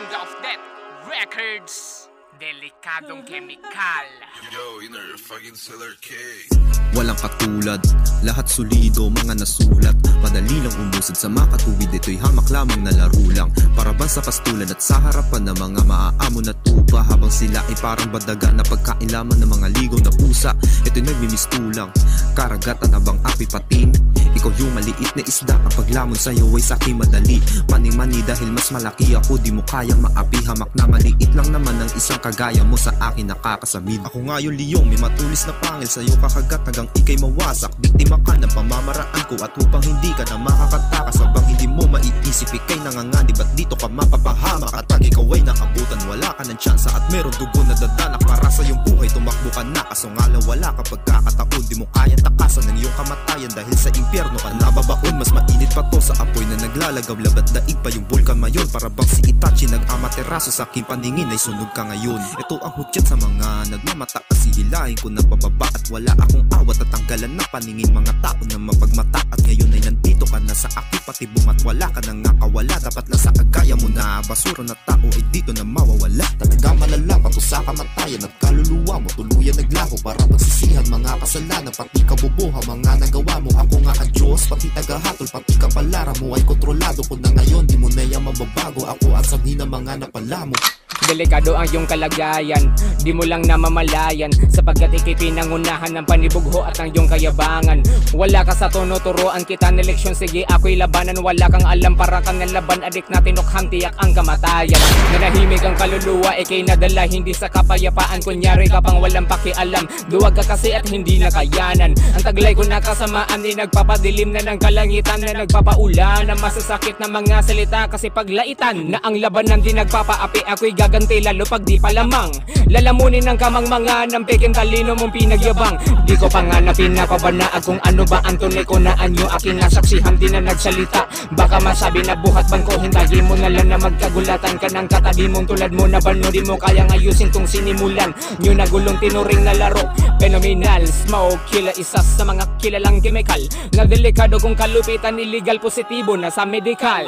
King of Death Records. Delikadong kemikal. Yo, inner fucking Seller K. Walang katulad, lahat solido, mga nasulat. Madali lang umusad sa makatuwid, ito'y hamak lamang na laro lang. Para bang sa pastulan at sa harapan ng mga maaamon na tupa. Habang sila ay parang badaga na pagkailaman ng mga ligaw na pusa. Ito'y nagmimistulang, karagatan abang api pating. Ikaw yung maliit na isda, ang paglamon sa'yo ay sa'kin madali. Mani-mani dahil mas malaki ako, di mo kayang maapi. Hamak na maliit lang naman ang isang kagaya mo sa akin nakakasamid. Ako nga yung liyong may matulis na pangil, sa'yo kakagat hanggang ikay mawasak. Biktima ka ng pamamaraan ko at upang hindi ka na makakatakas. Habang hindi mo maiisip ikay nanganganib at dito ka mapapahamak. At pag ikaw ay nakabutan wala ka ng tsansa at meron dugo na dadanak para sa iyong buhay tumakbo ka na. Kaso nga lang wala ka pagkakataon, di mo kayang takasan ng iyong kamatayan dahil sa impyerno ka nababaon. Mas mainit pa to sa apoy na naglalagaw, labat daig pa yung bulkan mayon. Para bang si Itachi nag-amateraso sa aking paningin ay sunog ka ngayon. Ito ang hudyat sa mga nagmamata kasi hilahin ko na pababa at wala akong awat at tanggalan ng paningin mga tao na mapagmata. At ngayon ay nandito ka na sa aking patibong at wala ka nang nakawala. Dapat na sa kagaya mo na basura na tao ay dito na mawawala. Talaga malala pato sa kamatayan at kaluluwa mo tuluyan naglaho. Para pagsisihan mga kasalanan pati kabubuha mga nagawa mo. Ako nga ang Diyos pati tagahatol pati kapalara mo ay kontrolado ko na ngayon. Di mo na yan mababago ako at sabi ng mga napala mo. Delikado ang iyong kalagayan, di mo lang namamalayan, sapagkat ikay pinangunahan ng panibugho at ang iyong kayabangan. Wala ka sa tono, turuan kita ng leksyon, sige ako'y labanan. Wala kang alam, para kang nalaban, adik na tinukhan, tiyak ang kamatayan. Nanahimik ang kaluluwa, ikay nadala hindi sa kapayapaan. Kunyari ka pang walang pakialam, duwag ka kasi at hindi nakayanan. Ang taglay ko na kasamaan ay nagpapadilim na ng kalangitan, na nagpapaulan ng masasakit na mga salita. Kasi paglaitan na ang labanan di nagpapaapi, ako'y gaganti lalo pag di pa lamang. Lalamunin ng kamangmangan ng peking talino mong pinagyabang. Di ko pa nga na pinapabanaan kung ano ba ang tunay ko na anyo. Aking nasaksihan di na nagsalita, baka masabi na buhat bang ko. Hintayin mo na lang na magkagulatan ka ng katabi mong tulad mo na bano. Di mo kayang ayusin tong sinimulan nyo na gulong tinuring na laro. Phenomenal smoke killer, isa sa mga kilalang chemical na delikado kung kalupitan illegal, positibo na sa medical.